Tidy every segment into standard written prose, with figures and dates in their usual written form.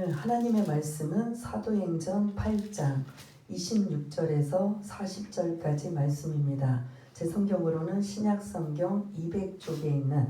오늘 하나님의 말씀은 사도행전 8장 26절에서 40절까지 말씀입니다. 제 성경으로는 신약성경 200쪽에 있는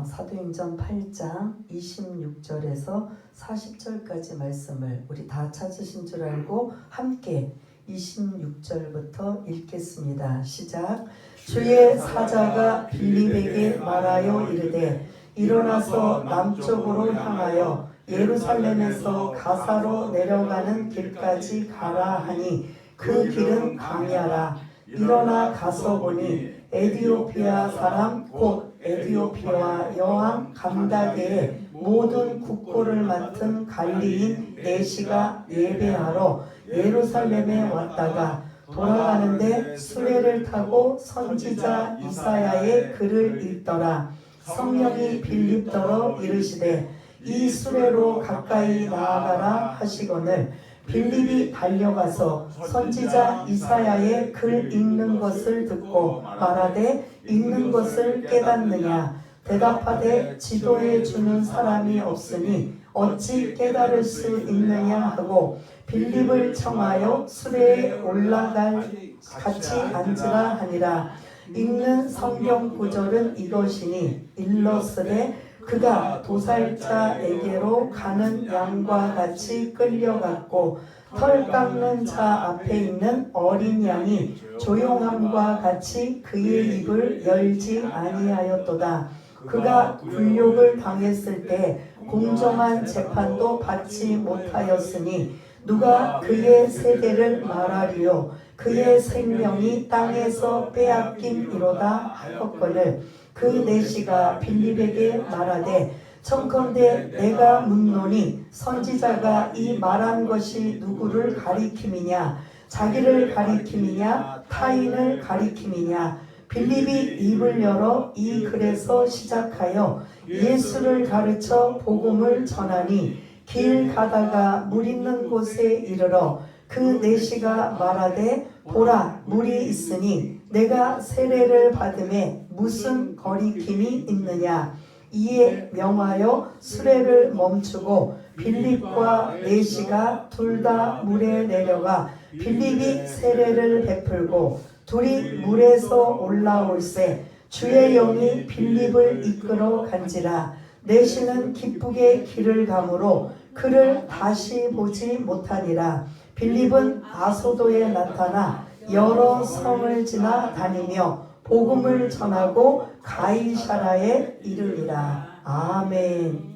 사도행전 8장 26절에서 40절까지 말씀을 우리 다 찾으신 줄 알고 함께 26절부터 읽겠습니다. 시작. 주의 사자가 빌립에게 말하여 이르되 일어나서 남쪽으로 향하여 예루살렘에서 가사로 내려가는 길까지 가라 하니 그 길은 광야라. 일어나 가서 보니 에디오피아 사람 곧 에디오피아 여왕 감다게의 모든 국고를 맡은 관리인 내시가 예배하러 예루살렘에 왔다가 돌아가는데 수레를 타고 선지자 이사야의 글을 읽더라. 성령이 빌립더러 이르시되 이 수레로 가까이 나아가라 하시거늘 빌립이 달려가서 선지자 이사야의 글 읽는 것을 듣고 말하되 읽는 것을 깨닫느냐. 대답하되 지도해 주는 사람이 없으니 어찌 깨달을 수 있느냐 하고 빌립을 청하여 수레에 올라갈 같이 앉으라 하니라. 읽는 성경 구절은 이것이니 일러스되 그가 도살자에게로 가는 양과 같이 끌려갔고 털 깎는 자 앞에 있는 어린 양이 조용함과 같이 그의 입을 열지 아니하였도다. 그가 굴욕을 당했을 때 공정한 재판도 받지 못하였으니 누가 그의 세대를 말하리요. 그의 생명이 땅에서 빼앗김이로다 하였거늘 그 내시가 빌립에게 말하되 청컨대 내가 묻노니 선지자가 이 말한 것이 누구를 가리킴이냐. 자기를 가리킴이냐 타인을 가리킴이냐. 빌립이 입을 열어 이 글에서 시작하여 예수를 가르쳐 복음을 전하니 길 가다가 물 있는 곳에 이르러 그 내시가 말하되 보라 물이 있으니 내가 세례를 받음에 무슨 거리낌이 있느냐. 이에 명하여 수레를 멈추고 빌립과 내시가 둘 다 물에 내려가 빌립이 세례를 베풀고 둘이 물에서 올라올새 주의 영이 빌립을 이끌어 간지라. 내시는 기쁘게 길을 가므로 그를 다시 보지 못하니라. 빌립은 아소도에 나타나 여러 성을 지나 다니며 복음을 전하고 가이사라에 이르니라. 아멘.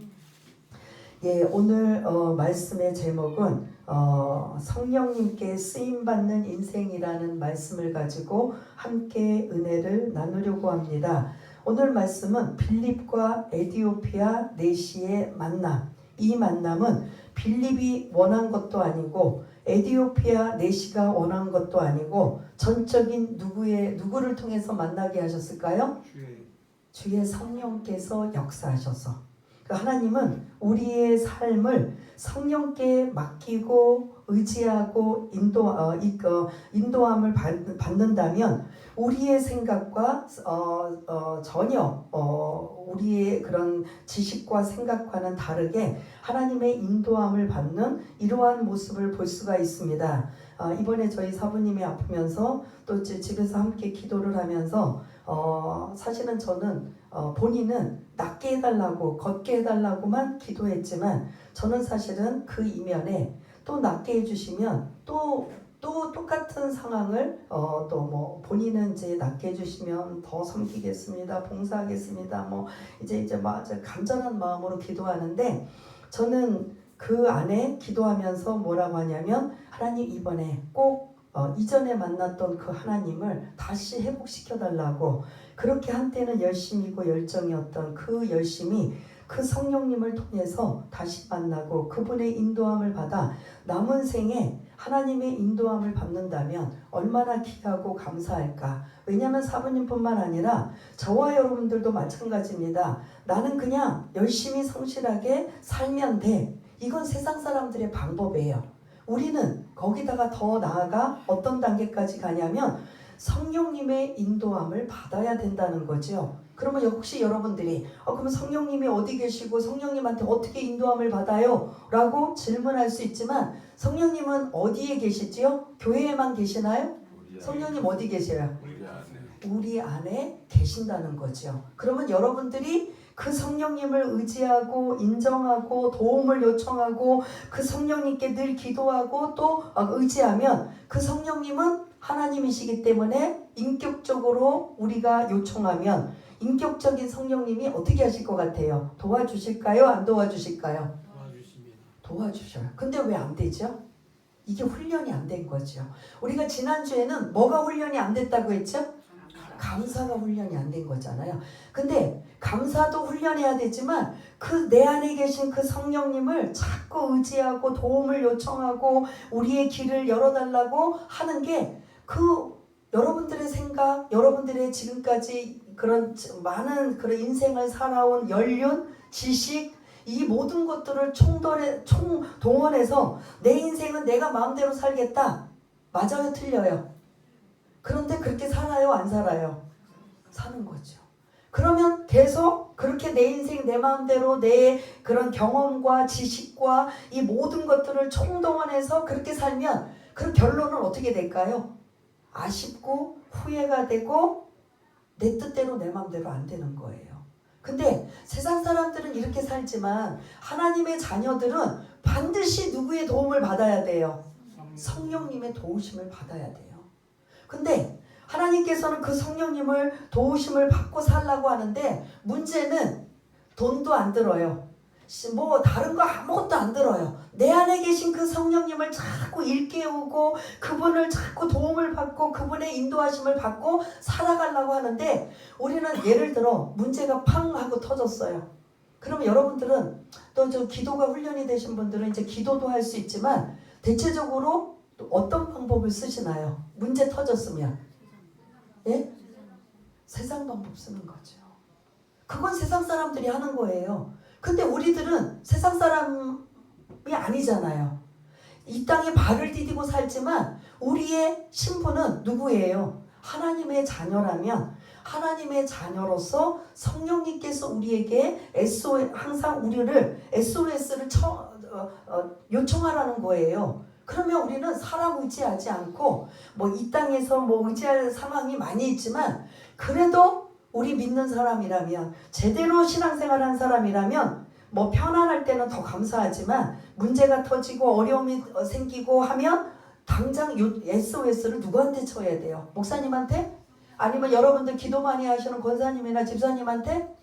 예, 오늘 말씀의 제목은 성령님께 쓰임받는 인생이라는 말씀을 가지고 함께 은혜를 나누려고 합니다. 오늘 말씀은 빌립과 에디오피아 내시의 만남. 이 만남은 빌립이 원한 것도 아니고 에디오피아 내시가 원한 것도 아니고 전적인 누구를 통해서 만나게 하셨을까요? 주의 성령께서 역사하셔서. 하나님은 우리의 삶을 성령께 맡기고 의지하고 인도함을 받는다면 우리의 생각과 전혀 우리의 그런 지식과 생각과는 다르게 하나님의 인도함을 받는 이러한 모습을 볼 수가 있습니다. 이번에 저희 사부님이 아프면서 또 집에서 함께 기도를 하면서 사실은 저는 본인은 낫게 해달라고 걷게 해달라고만 기도했지만 저는 사실은 그 이면에 또 낫게 해주시면 또 똑같은 상황을 또 뭐 본인은 이제 낫게 해주시면 더 섬기겠습니다, 봉사하겠습니다, 뭐 이제 막 간절한 마음으로 기도하는데 저는 그 안에 기도하면서 뭐라고 하냐면 하나님 이번에 꼭 이전에 만났던 그 하나님을 다시 회복시켜달라고. 그렇게 한때는 열심이고 열정이었던 그 열심이 그 성령님을 통해서 다시 만나고 그분의 인도함을 받아 남은 생에 하나님의 인도함을 받는다면 얼마나 귀하고 감사할까. 왜냐하면 사부님뿐만 아니라 저와 여러분들도 마찬가지입니다. 나는 그냥 열심히 성실하게 살면 돼. 이건 세상 사람들의 방법이에요. 우리는 거기다가 더 나아가 어떤 단계까지 가냐면 성령님의 인도함을 받아야 된다는 거죠. 그러면 혹시 여러분들이 그러면 성령님이 어디 계시고 성령님한테 어떻게 인도함을 받아요? 라고 질문할 수 있지만 성령님은 어디에 계시지요? 교회에만 계시나요? 성령님 어디 계세요? 우리 안에 계신다는 거죠. 그러면 여러분들이 그 성령님을 의지하고 인정하고 도움을 요청하고 그 성령님께 늘 기도하고 또 의지하면 그 성령님은 하나님이시기 때문에 인격적으로 우리가 요청하면 인격적인 성령님이 어떻게 하실 것 같아요? 도와주실까요? 안 도와주실까요? 도와주셔요. 근데 왜 안 되죠? 이게 훈련이 안 된 거죠. 우리가 지난주에는 뭐가 훈련이 안 됐다고 했죠? 감사가 훈련이 안 된 거잖아요. 근데 감사도 훈련해야 되지만 그 내 안에 계신 그 성령님을 자꾸 의지하고 도움을 요청하고 우리의 길을 열어달라고 하는 게 그 여러분들의 생각, 여러분들의 지금까지 그런 많은 그런 인생을 살아온 연륜, 지식 이 모든 것들을 총동원해서 내 인생은 내가 마음대로 살겠다. 맞아요? 틀려요? 그런데 그렇게 살아요? 안 살아요? 사는 거죠. 그러면 계속 그렇게 내 인생 내 마음대로 내 그런 경험과 지식과 이 모든 것들을 총동원해서 그렇게 살면 그 결론은 어떻게 될까요? 아쉽고 후회가 되고 내 뜻대로 내 마음대로 안 되는 거예요. 근데 세상 사람들은 이렇게 살지만 하나님의 자녀들은 반드시 누구의 도움을 받아야 돼요? 성령님의 도우심을 받아야 돼요. 근데 하나님께서는 그 성령님을 도우심을 받고 살라고 하는데 문제는 돈도 안 들어요. 뭐 다른 거 아무것도 안 들어요. 내 안에 계신 그 성령님을 자꾸 일깨우고 그분을 자꾸 도움을 받고 그분의 인도하심을 받고 살아가려고 하는데 우리는 예를 들어 문제가 팡 하고 터졌어요. 그러면 여러분들은 또 저 기도가 훈련이 되신 분들은 이제 기도도 할 수 있지만 대체적으로 또 어떤 방법을 쓰시나요? 문제 터졌으면 예? 세상 방법 쓰는 거죠. 그건 세상 사람들이 하는 거예요. 근데 우리들은 세상 사람이 아니잖아요. 이 땅에 발을 디디고 살지만 우리의 신분은 누구예요? 하나님의 자녀라면 하나님의 자녀로서 성령님께서 우리에게 항상 우리를 SOS를 요청하라는 거예요. 그러면 우리는 사람 의지하지 않고 뭐 이 땅에서 뭐 의지할 상황이 많이 있지만 그래도 우리 믿는 사람이라면 제대로 신앙생활한 사람이라면 뭐 편안할 때는 더 감사하지만 문제가 터지고 어려움이 생기고 하면 당장 SOS를 누구한테 쳐야 돼요? 목사님한테? 아니면 여러분들 기도 많이 하시는 권사님이나 집사님한테?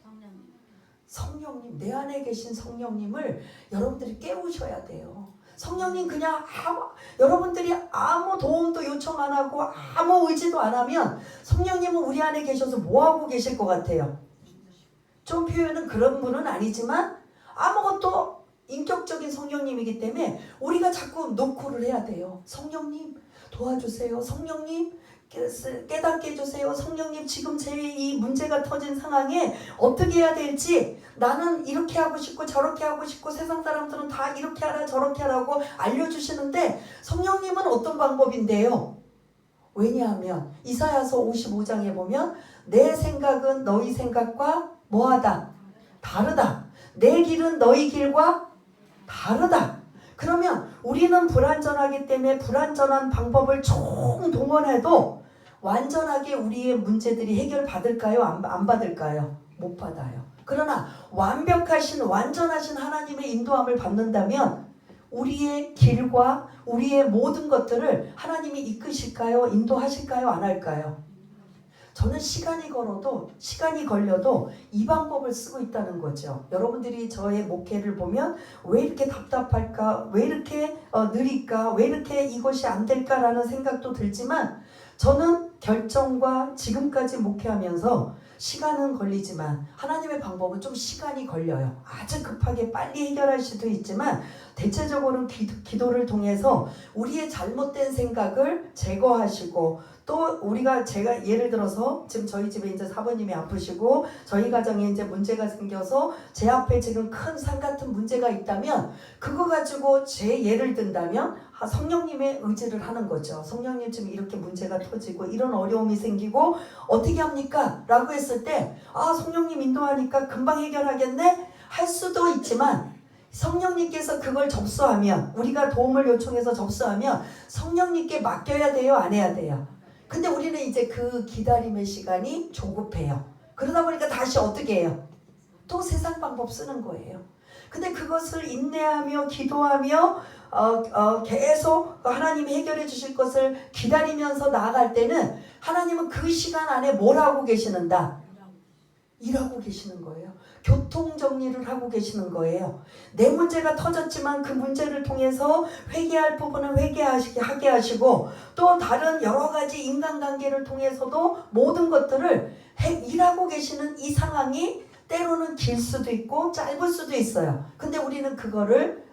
성령님, 내 안에 계신 성령님을 여러분들이 깨우셔야 돼요. 성령님 그냥 여러분들이 아무 도움도 요청 안 하고 아무 의지도 안 하면 성령님은 우리 안에 계셔서 뭐하고 계실 것 같아요? 좀 표현은 그런 분은 아니지만 아무것도 인격적인 성령님이기 때문에 우리가 자꾸 노크를 해야 돼요. 성령님 도와주세요. 성령님 깨닫게 해주세요. 성령님 지금 제 이 문제가 터진 상황에 어떻게 해야 될지 나는 이렇게 하고 싶고 저렇게 하고 싶고 세상 사람들은 다 이렇게 하라 저렇게 하라고 알려주시는데 성령님은 어떤 방법인데요? 왜냐하면 이사야서 55장에 보면 내 생각은 너희 생각과 뭐하다? 다르다. 내 길은 너희 길과 다르다. 그러면 우리는 불완전하기 때문에 불완전한 방법을 총동원해도 완전하게 우리의 문제들이 해결받을까요? 안 받을까요? 못 받아요. 그러나 완벽하신 완전하신 하나님의 인도함을 받는다면 우리의 길과 우리의 모든 것들을 하나님이 이끄실까요? 인도하실까요? 안 할까요? 저는 시간이 걸려도 이 방법을 쓰고 있다는 거죠. 여러분들이 저의 목회를 보면 왜 이렇게 답답할까? 왜 이렇게 느릴까? 왜 이렇게 이것이 안 될까라는 생각도 들지만 저는 결정과 지금까지 목회하면서 시간은 걸리지만 하나님의 방법은 좀 시간이 걸려요. 아주 급하게 빨리 해결할 수도 있지만 대체적으로 기도를 통해서 우리의 잘못된 생각을 제거하시고 또 제가 예를 들어서 지금 저희 집에 이제 사부님이 아프시고 저희 가정에 이제 문제가 생겨서 제 앞에 지금 큰 산 같은 문제가 있다면 그거 가지고 제 예를 든다면 성령님의 의지를 하는 거죠. 성령님 지금 이렇게 문제가 터지고 이런 어려움이 생기고 어떻게 합니까? 라고 했을 때 성령님 인도하니까 금방 해결하겠네? 할 수도 있지만 성령님께서 그걸 접수하면 우리가 도움을 요청해서 접수하면 성령님께 맡겨야 돼요? 안 해야 돼요? 근데 우리는 이제 그 기다림의 시간이 조급해요. 그러다 보니까 다시 어떻게 해요? 또 세상 방법 쓰는 거예요. 근데 그것을 인내하며 기도하며 계속 하나님이 해결해 주실 것을 기다리면서 나아갈 때는 하나님은 그 시간 안에 뭘 하고 계시는다? 일하고 계시는 거예요. 교통정리를 하고 계시는 거예요. 내 문제가 터졌지만 그 문제를 통해서 회개할 부분은 회개하게 하시고 또 다른 여러 가지 인간관계를 통해서도 모든 것들을 일하고 계시는 이 상황이 때로는 길 수도 있고 짧을 수도 있어요. 근데 우리는 그거를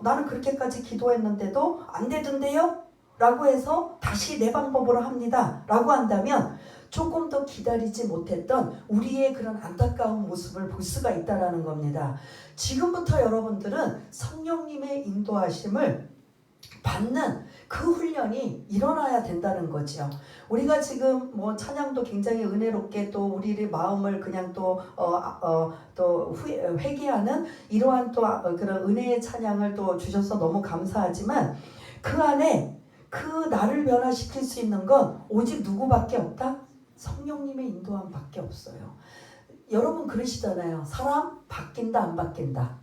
나는 그렇게까지 기도했는데도 안 되던데요? 라고 해서 다시 내 방법으로 합니다. 라고 한다면 조금 더 기다리지 못했던 우리의 그런 안타까운 모습을 볼 수가 있다는 겁니다. 지금부터 여러분들은 성령님의 인도하심을 받는 그 훈련이 일어나야 된다는 거죠. 우리가 지금 뭐 찬양도 굉장히 은혜롭게 또 우리의 마음을 그냥 또 회개하는 이러한 또 그런 은혜의 찬양을 또 주셔서 너무 감사하지만 그 안에 그 나를 변화시킬 수 있는 건 오직 누구밖에 없다? 성령님의 인도함밖에 없어요. 여러분 그러시잖아요. 사람 바뀐다 안 바뀐다?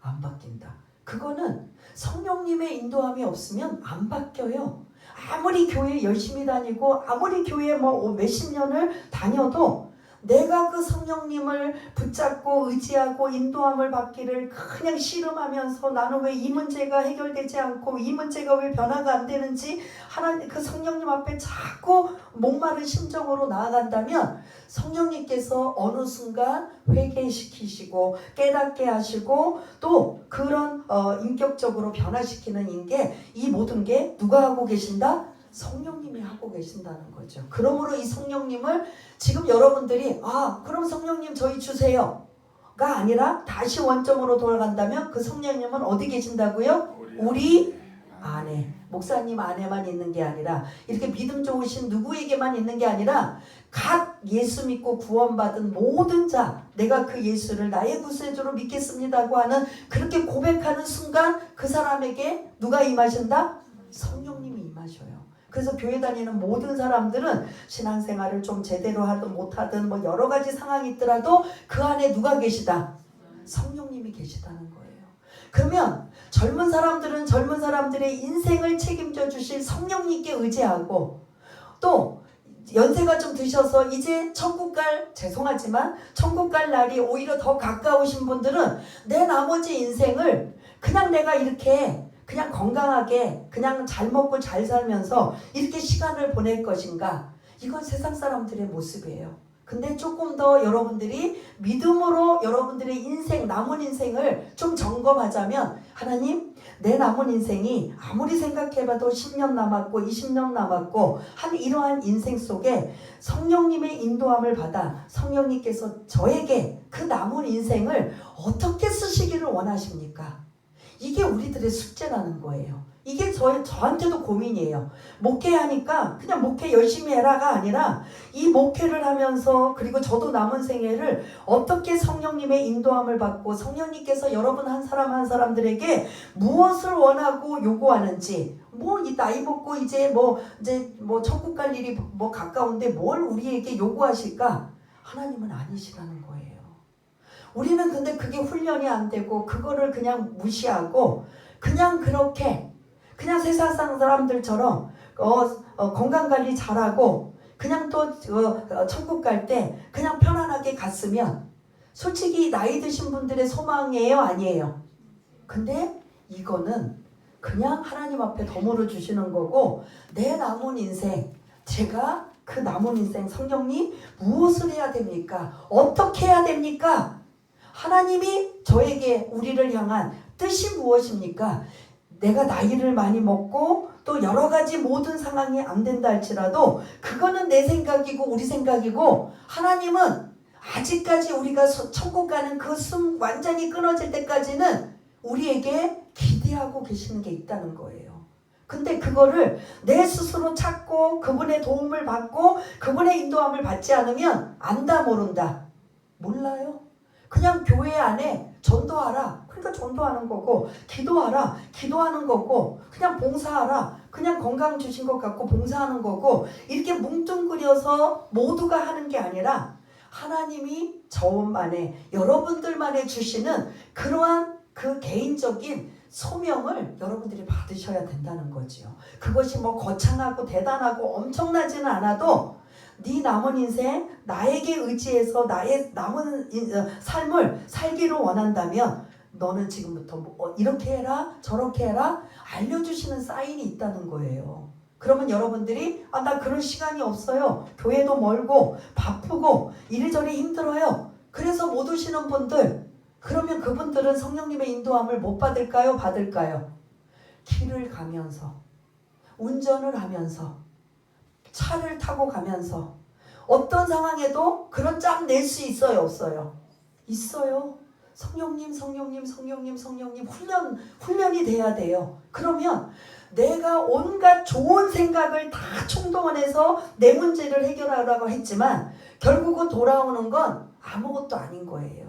안 바뀐다. 그거는 성령님의 인도함이 없으면 안 바뀌어요. 아무리 교회 열심히 다니고 아무리 교회 뭐 몇십 년을 다녀도 내가 그 성령님을 붙잡고 의지하고 인도함을 받기를 그냥 씨름하면서 나는 왜 이 문제가 해결되지 않고 이 문제가 왜 변화가 안 되는지 하나님 그 성령님 앞에 자꾸 목마른 심정으로 나아간다면 성령님께서 어느 순간 회개시키시고 깨닫게 하시고 또 그런 인격적으로 변화시키는 이 모든 게 누가 하고 계신다? 성령님이 하고 계신다는 거죠. 그러므로 이 성령님을 지금 여러분들이 그럼 성령님 저희 주세요 가 아니라 다시 원점으로 돌아간다면 그 성령님은 어디 계신다고요? 우리 안에. 목사님 안에만 있는 게 아니라 이렇게 믿음 좋으신 누구에게만 있는 게 아니라 각 예수 믿고 구원받은 모든 자 내가 그 예수를 나의 구세주로 믿겠습니다고 하는 그렇게 고백하는 순간 그 사람에게 누가 임하신다? 성령님이 임하셔요. 그래서 교회 다니는 모든 사람들은 신앙생활을 좀 제대로 하든 못하든 뭐 여러 가지 상황이 있더라도 그 안에 누가 계시다? 성령님이 계시다는 거예요. 그러면 젊은 사람들은 젊은 사람들의 인생을 책임져 주실 성령님께 의지하고 또 연세가 좀 드셔서 이제 죄송하지만 천국 갈 날이 오히려 더 가까우신 분들은 내 나머지 인생을 그냥 내가 이렇게 그냥 건강하게 그냥 잘 먹고 잘 살면서 이렇게 시간을 보낼 것인가? 이건 세상 사람들의 모습이에요. 근데 조금 더 여러분들이 믿음으로 여러분들의 인생, 남은 인생을 좀 점검하자면 하나님, 내 남은 인생이 아무리 생각해봐도 10년 남았고 20년 남았고 한 이러한 인생 속에 성령님의 인도함을 받아 성령님께서 저에게 그 남은 인생을 어떻게 쓰시기를 원하십니까? 이게 우리들의 숙제라는 거예요. 이게 저한테도 고민이에요. 목회하니까 그냥 목회 열심히 해라가 아니라 이 목회를 하면서 그리고 저도 남은 생애를 어떻게 성령님의 인도함을 받고 성령님께서 여러분 한 사람 한 사람들에게 무엇을 원하고 요구하는지 이 나이 먹고 이제 천국 갈 일이 가까운데 뭘 우리에게 요구하실까? 하나님은 아니시라는 거예요. 우리는 근데 그게 훈련이 안 되고 그거를 그냥 무시하고 그냥 그렇게 그냥 세상 사람들처럼 건강관리 잘하고 그냥 또 천국 갈 때 그냥 편안하게 갔으면 솔직히 나이 드신 분들의 소망이에요? 아니에요? 근데 이거는 그냥 하나님 앞에 덤으로 주시는 거고 내 남은 인생 제가 그 남은 인생 성령님 무엇을 해야 됩니까? 어떻게 해야 됩니까? 하나님이 저에게 우리를 향한 뜻이 무엇입니까? 내가 나이를 많이 먹고 또 여러 가지 모든 상황이 안 된다 할지라도 그거는 내 생각이고 우리 생각이고, 하나님은 아직까지 우리가 천국 가는 그 숨 완전히 끊어질 때까지는 우리에게 기대하고 계시는 게 있다는 거예요. 근데 그거를 내 스스로 찾고 그분의 도움을 받고 그분의 인도함을 받지 않으면 안다 모른다. 몰라요. 그냥 교회 안에 전도하라. 그러니까 전도하는 거고, 기도하라. 기도하는 거고, 그냥 봉사하라. 그냥 건강 주신 것 같고 봉사하는 거고, 이렇게 뭉뚱그려서 모두가 하는 게 아니라 하나님이 저만의 여러분들만의 주시는 그러한 그 개인적인 소명을 여러분들이 받으셔야 된다는 거지요. 그것이 뭐 거창하고 대단하고 엄청나지는 않아도 네 남은 인생 나에게 의지해서 나의 남은 삶을 살기를 원한다면 너는 지금부터 이렇게 해라 저렇게 해라 알려주시는 사인이 있다는 거예요. 그러면 여러분들이 나 그럴 시간이 없어요. 교회도 멀고 바쁘고 이리저리 힘들어요. 그래서 못 오시는 분들, 그러면 그분들은 성령님의 인도함을 못 받을까요? 받을까요? 길을 가면서, 운전을 하면서, 차를 타고 가면서 어떤 상황에도 그런 짬 낼 수 있어요? 없어요? 있어요. 성령님 훈련이 돼야 돼요. 그러면 내가 온갖 좋은 생각을 다 총동원해서 내 문제를 해결하라고 했지만 결국은 돌아오는 건 아무것도 아닌 거예요.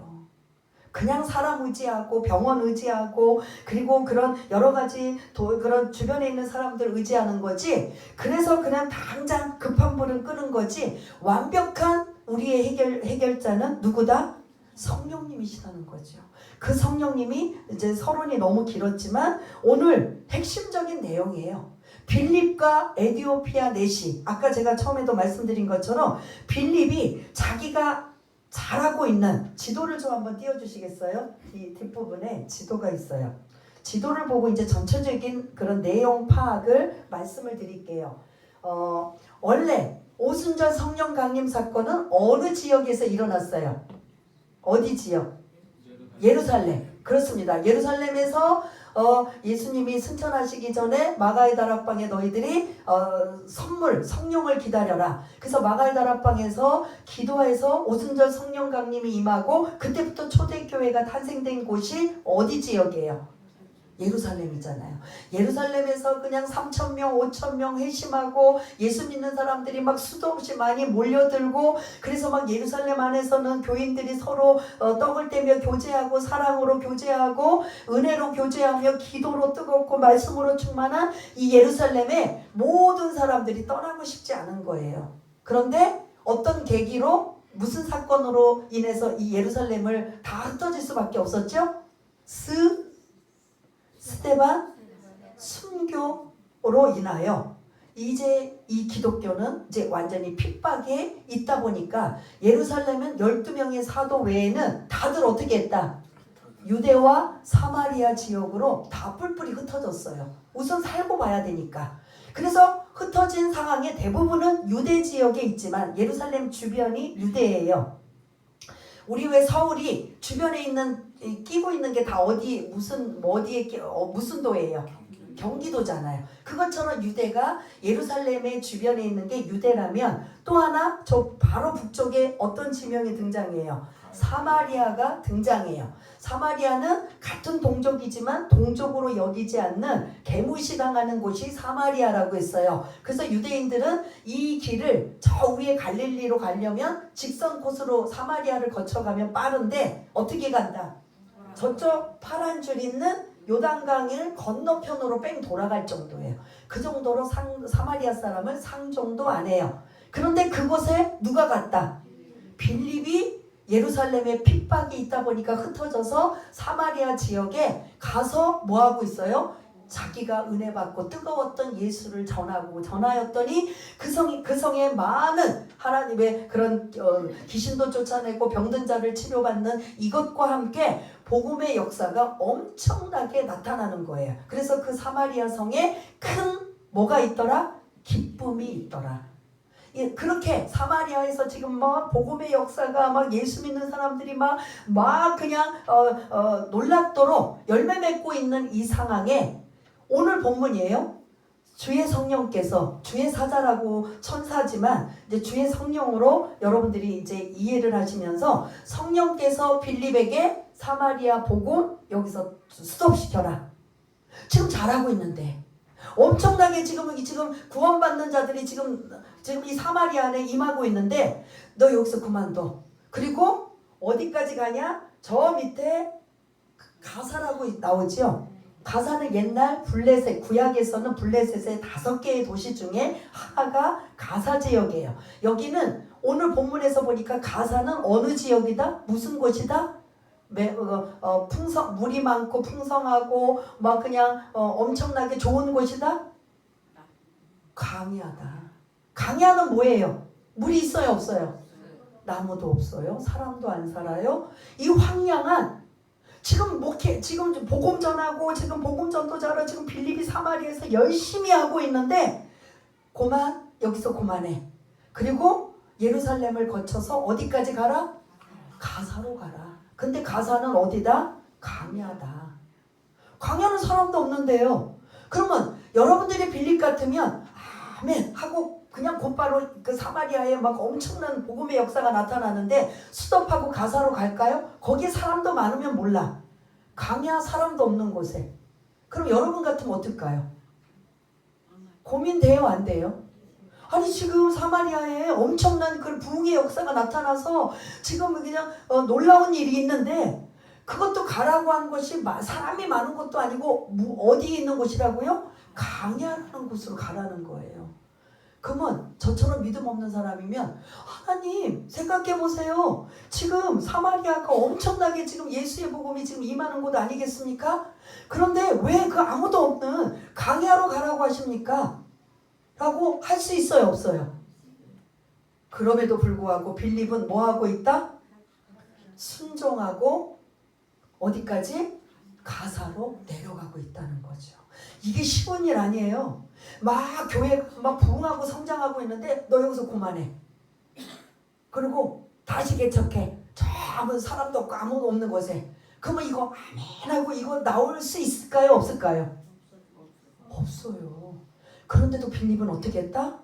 그냥 사람 의지하고 병원 의지하고 그리고 그런 여러 가지 그런 주변에 있는 사람들 의지하는 거지, 그래서 그냥 당장 급한 불은 끄는 거지, 완벽한 우리의 해결자는 누구다? 성령님이시라는 거죠. 그 성령님이 이제 서론이 너무 길었지만 오늘 핵심적인 내용이에요. 빌립과 에디오피아 내시, 아까 제가 처음에도 말씀드린 것처럼 빌립이 자기가 잘하고 있는 지도를 좀 한번 띄워주시겠어요? 이 뒷부분에 지도가 있어요. 지도를 보고 이제 전체적인 그런 내용 파악을 말씀을 드릴게요. 원래 오순절 성령 강림 사건은 어느 지역에서 일어났어요? 어디 지역? 예루살렘. 그렇습니다. 예루살렘에서 예수님이 승천하시기 전에 마가의 다락방에 너희들이 선물 성령을 기다려라. 그래서 마가의 다락방에서 기도해서 오순절 성령 강림이 임하고 그때부터 초대교회가 탄생된 곳이 어디 지역이에요? 예루살렘이잖아요. 예루살렘에서 그냥 3,000명, 5,000명 회심하고 예수 믿는 사람들이 막 수도 없이 많이 몰려들고, 그래서 막 예루살렘 안에서는 교인들이 서로 떡을 떼며 교제하고 사랑으로 교제하고 은혜로 교제하며 기도로 뜨겁고 말씀으로 충만한 이 예루살렘에 모든 사람들이 떠나고 싶지 않은 거예요. 그런데 어떤 계기로 무슨 사건으로 인해서 이 예루살렘을 다 흩어질 수밖에 없었죠? 스데반 순교로 인하여 이제 이 기독교는 이제 완전히 핍박에 있다 보니까 예루살렘은 12명의 사도 외에는 다들 어떻게 했다? 유대와 사마리아 지역으로 다 뿔뿔이 흩어졌어요. 우선 살고 봐야 되니까. 그래서 흩어진 상황의 대부분은 유대 지역에 있지만 예루살렘 주변이 유대예요. 우리 왜 서울이 주변에 있는 끼고 있는 게 다 어디 무슨 도예요? 경기도잖아요. 그것처럼 유대가 예루살렘의 주변에 있는 게 유대라면 또 하나 저 바로 북쪽에 어떤 지명이 등장해요? 사마리아가 등장해요. 사마리아는 같은 동족이지만 동족으로 여기지 않는 개무시당하는 곳이 사마리아라고 했어요. 그래서 유대인들은 이 길을 저 위에 갈릴리로 가려면 직선 코스로 사마리아를 거쳐가면 빠른데 어떻게 간다? 저쪽 파란 줄 있는 요단강을 건너편으로 뺑 돌아갈 정도예요. 그 정도로 사마리아 사람을 상종도 안 해요. 그런데 그곳에 누가 갔다? 빌립이 예루살렘에 핍박이 있다 보니까 흩어져서 사마리아 지역에 가서 뭐하고 있어요? 자기가 은혜 받고 뜨거웠던 예수를 전하였더니 그 성에 많은 하나님의 그런 귀신도 쫓아내고 병든 자를 치료받는 이것과 함께 복음의 역사가 엄청나게 나타나는 거예요. 그래서 그 사마리아 성에 큰 뭐가 있더라? 기쁨이 있더라. 그렇게 사마리아에서 지금 막 복음의 역사가 막 예수 믿는 사람들이 막 그냥 놀랍도록 열매 맺고 있는 이 상황에 오늘 본문이에요. 주의 성령께서, 주의 사자라고 천사지만 이제 주의 성령으로 여러분들이 이제 이해를 하시면서 성령께서 빌립에게 사마리아 복음 여기서 수습시켜라. 지금 잘하고 있는데 엄청나게 지금 구원받는 자들이 지금 이 사마리아 안에 임하고 있는데 너 여기서 그만둬. 그리고 어디까지 가냐? 저 밑에 가사라고 나오지요. 가사는 옛날 블레셋, 구약에서는 블레셋의 5개의 도시 중에 하나가 가사 지역이에요. 여기는 오늘 본문에서 보니까 가사는 어느 지역이다? 무슨 곳이다? 물이 많고 풍성하고 막 그냥 엄청나게 좋은 곳이다? 강야다. 강야는 뭐예요? 물이 있어요, 없어요? 나무도 없어요. 사람도 안 살아요. 이 황량한 지금 복음 전하고 지금 복음 전도자로 지금 빌립이 사마리아에서 열심히 하고 있는데 여기서 그만해. 그리고 예루살렘을 거쳐서 어디까지 가라? 가사로 가라. 근데 가사는 어디다? 강야다. 강야는 사람도 없는데요. 그러면 여러분들이 빌립 같으면 아멘 하고 그냥 곧바로 그 사마리아에 막 엄청난 복음의 역사가 나타나는데 수dob하고 가사로 갈까요? 거기에 사람도 많으면 몰라. 강야 사람도 없는 곳에. 그럼 여러분 같으면 어떨까요? 고민돼요, 안 돼요? 아니 지금 사마리아에 엄청난 그 부흥의 역사가 나타나서 지금 그냥 놀라운 일이 있는데 그것도 가라고 한 것이 사람이 많은 것도 아니고 어디에 있는 곳이라고요? 강야라는 곳으로 가라는 거예요. 그러면 저처럼 믿음 없는 사람이면 하나님 생각해 보세요. 지금 사마리아가 엄청나게 지금 예수의 복음이 지금 임하는 곳 아니겠습니까? 그런데 왜 그 아무도 없는 강야로 가라고 하십니까? 라고 할 수 있어요, 없어요? 그럼에도 불구하고 빌립은 뭐 하고 있다? 순종하고 어디까지? 가사로 내려가고 있다는 거죠. 이게 쉬운 일 아니에요. 막 교회 막 부흥하고 성장하고 있는데 너 여기서 그만해. 그리고 다시 개척해. 저 사람도 없고 아무도 없는 곳에. 그러면 이거 아멘 하고 이거 나올 수 있을까요? 없을까요? 없어요. 그런데도 빌립은 어떻게 했다?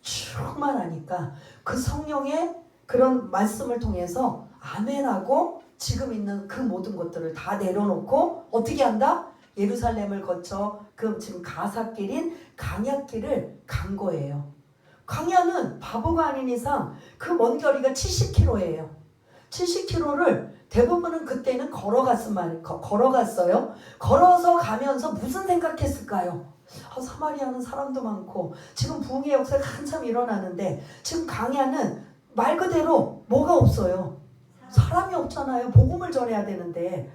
충만하니까 그 성령의 그런 말씀을 통해서 아멘하고 지금 있는 그 모든 것들을 다 내려놓고 어떻게 한다? 예루살렘을 거쳐 그 지금 가사길인 강야길을 간 거예요. 강야는 바보가 아닌 이상 그 먼 거리가 70km예요. 70km를 대부분은 그때는 걸어갔어요. 걸어서 가면서 무슨 생각했을까요? 사마리아는 사람도 많고 지금 부흥의 역사가 한참 일어나는데 지금 강야는 말 그대로 뭐가 없어요. 사람이 없잖아요. 복음을 전해야 되는데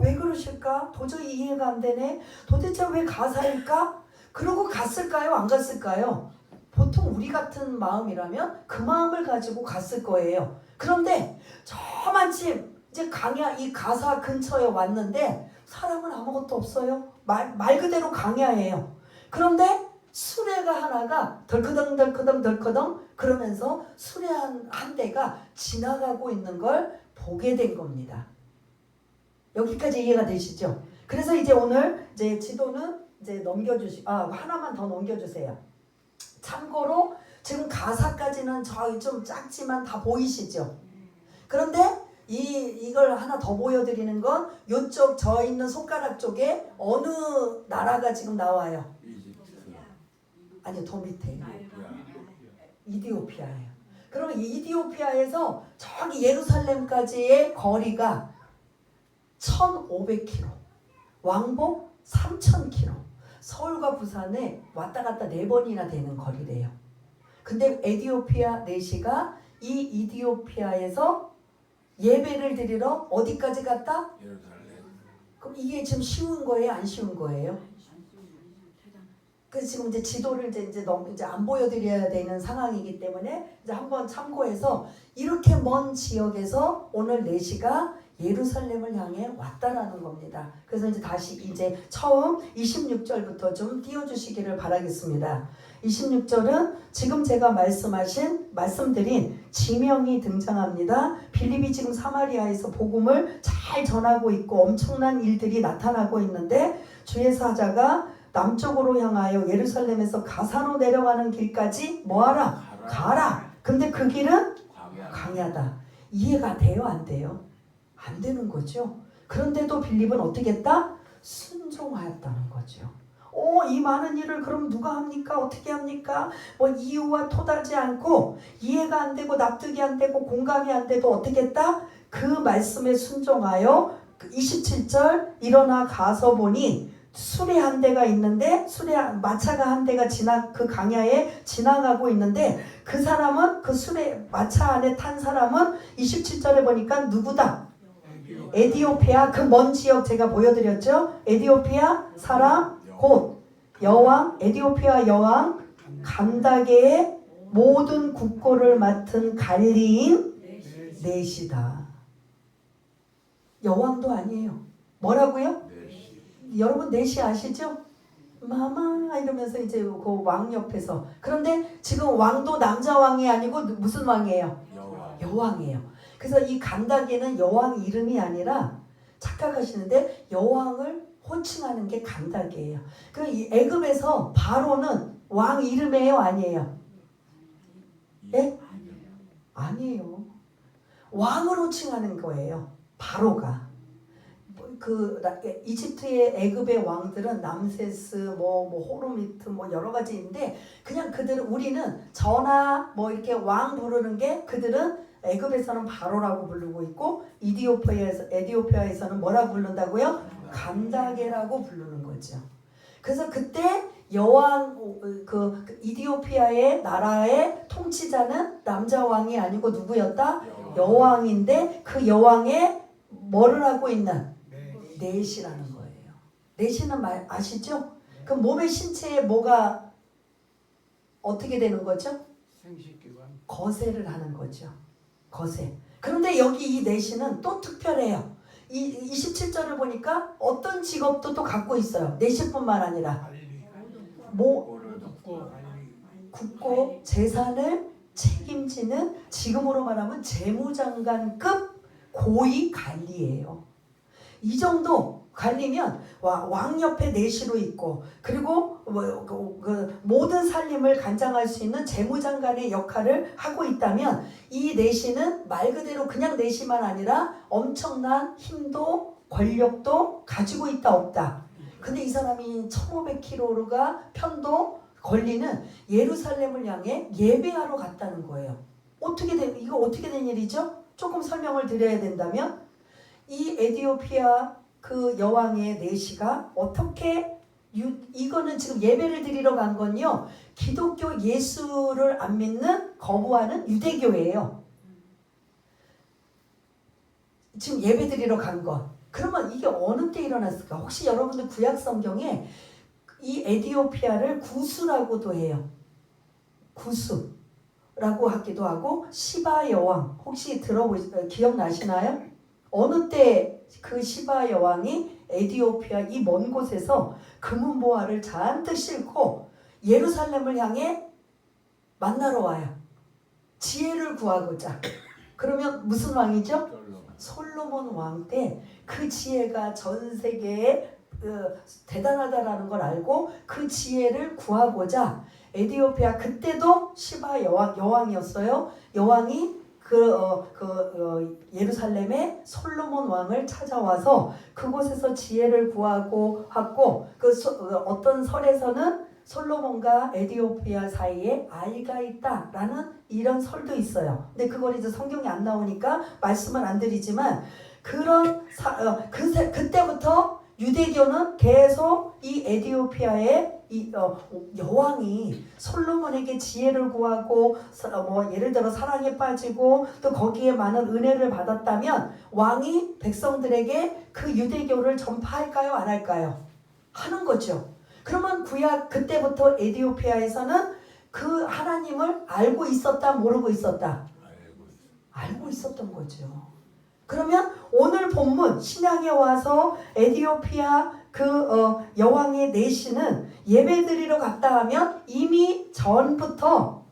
왜 그러실까? 도저히 이해가 안 되네. 도대체 왜 가사일까? 그러고 갔을까요? 안 갔을까요? 보통 우리 같은 마음이라면 그 마음을 가지고 갔을 거예요. 그런데 저만치 이제 강야 이 가사 근처에 왔는데 사람은 아무것도 없어요. 말 그대로 강야예요. 그런데 수레가 하나가 덜커덩 그러면서 수레 한 대가 지나가고 있는 걸 보게 된 겁니다. 여기까지 이해가 되시죠? 그래서 이제 오늘 이제 지도는 이제 하나만 더 넘겨주세요. 참고로 지금 가사까지는 저희 좀 작지만 다 보이시죠? 그런데 이걸 하나 더 보여드리는 건 이쪽 저 있는 손가락 쪽에 어느 나라가 지금 나와요? 아니요, 더 밑에 이디오피아예요. 그러면 이디오피아에서 저기 예루살렘까지의 거리가 1500km, 왕복 3000km, 서울과 부산에 왔다 갔다 4번이나 되는 거리래요. 근데 에티오피아 내시가 이 이디오피아에서 예배를 드리러 어디까지 갔다? 그럼 이게 지금 쉬운 거예요? 안 쉬운 거예요? 그래서 지금 이제 지도를 이제 안 보여드려야 되는 상황이기 때문에 이제 한번 참고해서 이렇게 먼 지역에서 오늘 4시가 예루살렘을 향해 왔다라는 겁니다. 그래서 이제 다시 이제 처음 26절부터 좀 띄워주시기를 바라겠습니다. 26절은 지금 제가 말씀드린 지명이 등장합니다. 빌립이 지금 사마리아에서 복음을 잘 전하고 있고 엄청난 일들이 나타나고 있는데 주의 사자가 남쪽으로 향하여 예루살렘에서 가사로 내려가는 길까지 뭐하라? 가라. 근데 그 길은 광야다. 이해가 돼요? 안 돼요? 안 되는 거죠. 그런데도 빌립은 어떻게 했다? 순종하였다는 거죠. 이 많은 일을 그럼 누가 합니까? 어떻게 합니까? 뭐 이유와 토다지 않고 이해가 안 되고 납득이 안 되고 공감이 안 돼도 어떻게 했다? 그 말씀에 순종하여 27절 일어나 가서 보니 수레 한 대가 있는데 마차가 한 대가 그 강야에 지나가고 있는데 그 사람은 그 수레 마차 안에 탄 사람은 27절에 보니까 누구다? 에디오피아 그 먼 지역 제가 보여드렸죠? 에디오피아 사람 곧 여왕 에디오피아 여왕 감다게의 모든 국고를 맡은 관리인 넷이다. 여왕도 아니에요. 뭐라고요? 여러분 넷이 아시죠? 마마 이러면서 이제 그 왕 옆에서. 그런데 지금 왕도 남자 왕이 아니고 무슨 왕이에요? 여왕이에요. 그래서 이 감다게는 여왕 이름이 아니라 착각하시는데 여왕을 호칭하는 게 감다게예요. 그 애굽에서 바로는 왕 이름이에요, 아니에요? 예? 아니에요. 왕을 호칭하는 거예요. 바로가. 그 이집트의 애굽의 왕들은 남세스, 뭐 호르미트, 뭐 여러 가지인데 그냥 우리는 전하 뭐 이렇게 왕 부르는 게 그들은 애굽에서는 바로라고 부르고 있고 에디오피아에서는 뭐라고 부른다고요? 감다게라고 부르는 거죠. 그래서 그때 여왕 그 이디오피아의 나라의 통치자는 남자 왕이 아니고 누구였다? 여왕인데 그 여왕의 뭐를 하고 있는 넷이라는 거예요. 넷이는 아시죠? 그 몸의 신체에 뭐가 어떻게 되는 거죠? 생식기관. 거세를 하는 거죠. 거세. 그런데 여기 이 넷이는 또 특별해요. 이 27절을 보니까 어떤 직업도 또 갖고 있어요. 넷이뿐만 아니라 국고 재산을 책임지는 지금으로 말하면 재무장관급 고위 관리예요. 이 정도 관리면 왕 옆에 내시로 있고 그리고 그 모든 살림을 관장할 수 있는 재무장관의 역할을 하고 있다면 이 내시는 말 그대로 그냥 내시만 아니라 엄청난 힘도 권력도 가지고 있다 없다. 근데 이 사람이 1500km가 편도 걸리는 예루살렘을 향해 예배하러 갔다는 거예요. 이거 어떻게 된 일이죠? 조금 설명을 드려야 된다면 이 에디오피아 그 여왕의 내시가 어떻게 이거는 지금 예배를 드리러 간 건요. 기독교 예수를 안 믿는 거부하는 유대교예요. 지금 예배 드리러 간 거. 그러면 이게 어느 때 일어났을까? 혹시 여러분들 구약 성경에 이 에디오피아를 구스라고도 해요. 구스라고 하기도 하고 시바 여왕 혹시 기억나시나요? 어느 때 그 시바 여왕이 에디오피아 이 먼 곳에서 금은보화를 잔뜩 싣고 예루살렘을 향해 만나러 와요. 지혜를 구하고자. 그러면 무슨 왕이죠? 솔로몬 왕 때 그 지혜가 전 세계에 대단하다라는 걸 알고 그 지혜를 구하고자 에디오피아 그때도 시바 여왕이었어요. 여왕이 예루살렘에 솔로몬 왕을 찾아와서 그곳에서 지혜를 구하고 하고 어떤 설에서는 솔로몬과 에디오피아 사이에 아이가 있다라는 이런 설도 있어요. 근데 그걸 이제 성경이 안 나오니까 말씀을 안 드리지만 그때부터 유대교는 계속 이 에디오피아의 여왕이 솔로몬에게 지혜를 구하고 예를 들어 사랑에 빠지고 또 거기에 많은 은혜를 받았다면 왕이 백성들에게 그 유대교를 전파할까요? 안 할까요? 하는 거죠. 그러면 구약 그때부터 에디오피아에서는 그 하나님을 알고 있었다, 모르고 있었다? 알고 있었던 거죠. 그러면 오늘 본문 신약에 와서 에디오피아 여왕의 내시는 예배드리러 갔다 하면 이미 전부터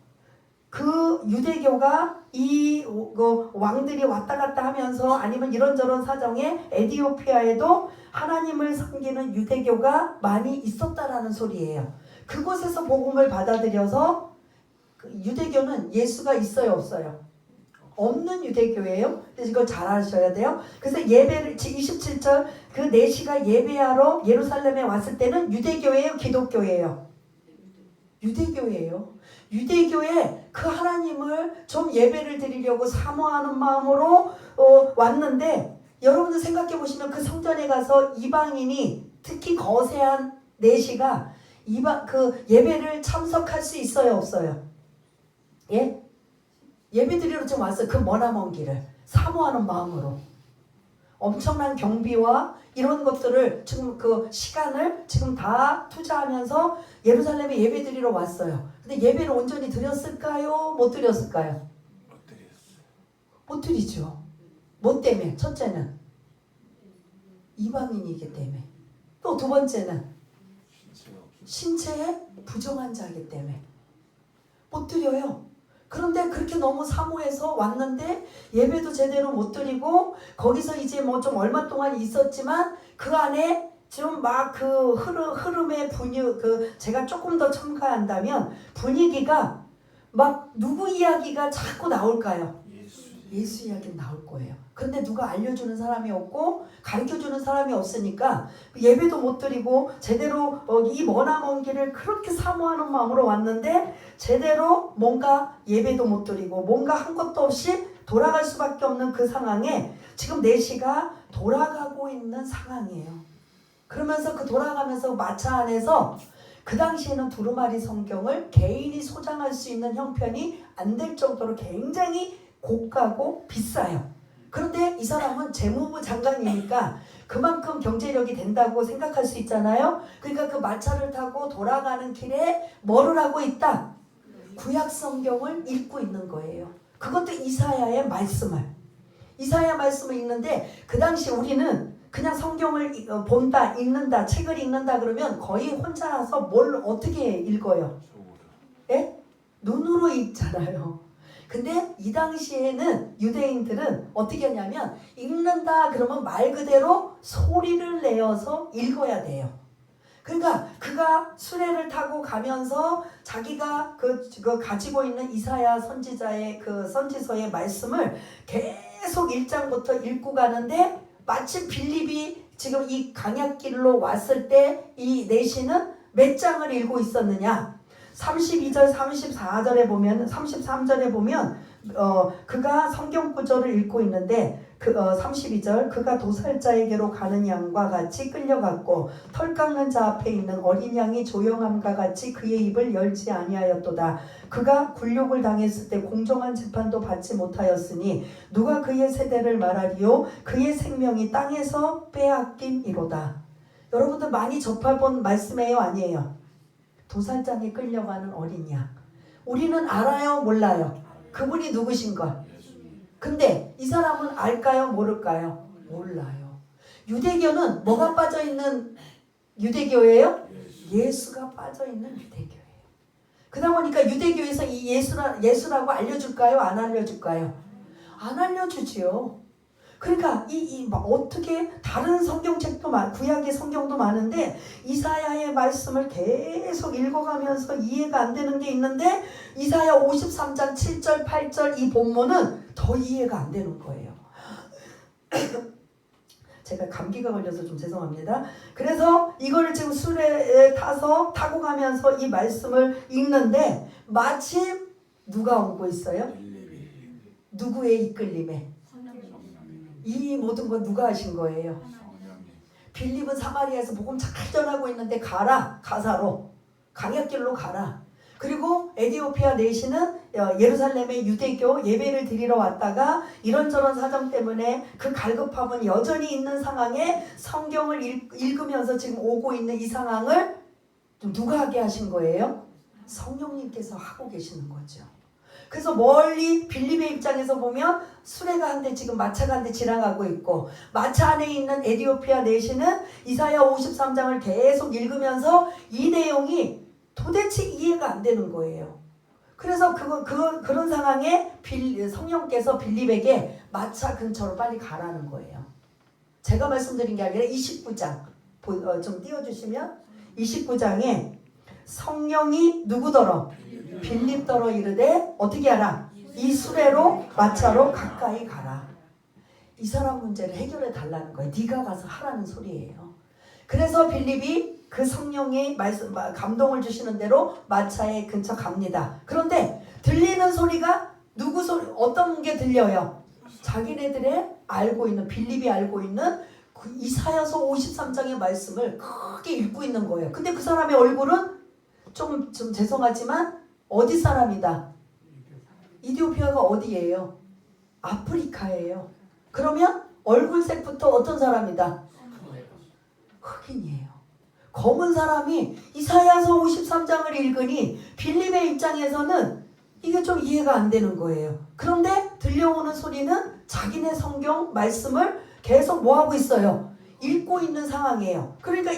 그 유대교가 그 왕들이 왔다 갔다 하면서 아니면 이런저런 사정에 에티오피아에도 하나님을 섬기는 유대교가 많이 있었다라는 소리예요. 그곳에서 복음을 받아들여서 유대교는 예수가 있어요, 없어요? 없는 유대교예요. 그래서 이걸 잘 아셔야 돼요. 그래서 예배를 27절 그 내시가 예배하러 예루살렘에 왔을 때는 유대교예요, 기독교예요? 유대교예요. 유대교에 그 하나님을 좀 예배를 드리려고 사모하는 마음으로 왔는데, 여러분들 생각해 보시면 그 성전에 가서 이방인이 특히 거세한 내시가 그 예배를 참석할 수 있어요, 없어요? 예? 예배 드리러 좀 왔어요. 그 머나먼 길을 사모하는 마음으로. 엄청난 경비와 이런 것들을 지금 그 시간을 지금 다 투자하면서 예루살렘에 예배 드리러 왔어요. 근데 예배를 온전히 드렸을까요? 못 드렸을까요? 못 드렸어요. 못 드리죠. 뭐 때문에? 첫째는 이방인이기 때문에. 또 두 번째는 신체에 부정한 자이기 때문에 못 드려요. 그런데 그렇게 너무 사모해서 왔는데 예배도 제대로 못 드리고 거기서 이제 뭐 좀 얼마 동안 있었지만 그 안에 좀 막 그 흐름의 제가 조금 더 첨가한다면 분위기가 막 누구 이야기가 자꾸 나올까요? 예수 이야기는 나올 거예요. 근데 누가 알려주는 사람이 없고 가르쳐주는 사람이 없으니까 예배도 못 드리고 제대로 이 머나먼 길을 그렇게 사모하는 마음으로 왔는데 제대로 뭔가 예배도 못 드리고 뭔가 한 것도 없이 돌아갈 수밖에 없는 그 상황에 지금 내시가 돌아가고 있는 상황이에요. 그러면서 그 돌아가면서 마차 안에서 그 당시에는 두루마리 성경을 개인이 소장할 수 있는 형편이 안 될 정도로 굉장히 고가고 비싸요. 그런데 이 사람은 재무부 장관이니까 그만큼 경제력이 된다고 생각할 수 있잖아요. 그러니까 그 마차를 타고 돌아가는 길에 뭐를 하고 있다? 구약 성경을 읽고 있는 거예요. 그것도 이사야의 말씀을. 이사야 말씀을 읽는데 그 당시 우리는 그냥 성경을 본다, 읽는다, 책을 읽는다 그러면 거의 혼자라서 뭘 어떻게 읽어요? 예? 눈으로 읽잖아요. 근데 이 당시에는 유대인들은 어떻게 하냐면 읽는다 그러면 말 그대로 소리를 내어서 읽어야 돼요. 그러니까 그가 수레를 타고 가면서 자기가 그 가지고 있는 이사야 선지자의 그 선지서의 말씀을 계속 1장부터 읽고 가는데 마침 빌립이 지금 이 강약길로 왔을 때 이 내시는 몇 장을 읽고 있었느냐? 32절 34절에 보면 33절에 보면 그가 성경 구절을 읽고 있는데 32절 그가 도살자에게로 가는 양과 같이 끌려갔고 털 깎는 자 앞에 있는 어린 양이 조용함과 같이 그의 입을 열지 아니하였도다. 그가 굴욕을 당했을 때 공정한 재판도 받지 못하였으니 누가 그의 세대를 말하리요? 그의 생명이 땅에서 빼앗김이로다. 여러분들 많이 접해본 말씀이에요, 아니에요? 도살장에 끌려가는 어린 양. 우리는 알아요, 몰라요? 그분이 누구신가? 근데 이 사람은 알까요, 모를까요? 몰라요. 유대교는 뭐가 빠져있는 유대교예요? 예수가 빠져있는 유대교예요. 그러다 보니까 유대교에서 이 예수라고 알려줄까요? 안 알려줄까요? 안 알려주지요. 그러니까 어떻게 다른 성경책도 구약의 성경도 많은데 이사야의 말씀을 계속 읽어가면서 이해가 안 되는 게 있는데 이사야 53장 7절 8절 이 본문은 더 이해가 안 되는 거예요. 제가 감기가 걸려서 좀 죄송합니다. 그래서 이거를 지금 수레에 타고 가면서 이 말씀을 읽는데 마침 누가 오고 있어요? 누구의 이끌림에? 이 모든 건 누가 하신 거예요? 빌립은 사마리아에서 복음 잘 전하고 있는데 가라, 가사로 강약길로 가라. 그리고 에티오피아 내시는 예루살렘의 유대교 예배를 드리러 왔다가 이런저런 사정 때문에 그 갈급함은 여전히 있는 상황에 성경을 읽으면서 지금 오고 있는 이 상황을 누가 하게 하신 거예요? 성령님께서 하고 계시는 거죠. 그래서 멀리 빌립의 입장에서 보면 수레가 한 대 지금 마차가 한 대 지나가고 있고 마차 안에 있는 에티오피아 내시는 이사야 53장을 계속 읽으면서 이 내용이 도대체 이해가 안 되는 거예요. 그래서 그런 상황에 성령께서 빌립에게 마차 근처로 빨리 가라는 거예요. 제가 말씀드린 게 아니라 29장 좀 띄워주시면 29장에 성령이 누구더러 빌립더러 이르되 어떻게 하라? 이 수레로 마차로 가까이 가라. 이 사람 문제를 해결해 달라는 거예요. 네가 가서 하라는 소리예요. 그래서 빌립이 그 성령의 말씀, 감동을 주시는 대로 마차의 근처 갑니다. 그런데 들리는 소리가 누구 소리? 어떤 게 들려요? 자기네들의 알고 있는, 빌립이 알고 있는 그 이사야서 53장의 말씀을 크게 읽고 있는 거예요. 근데 그 사람의 얼굴은 좀 죄송하지만 어디 사람이다? 이디오피아가 어디예요? 아프리카예요. 그러면 얼굴색부터 어떤 사람이다? 흑인이에요. 검은 사람이 이사야서 53장을 읽으니 빌립의 입장에서는 이게 좀 이해가 안 되는 거예요. 그런데 들려오는 소리는 자기네 성경 말씀을 계속 뭐하고 있어요? 읽고 있는 상황이에요. 그러니까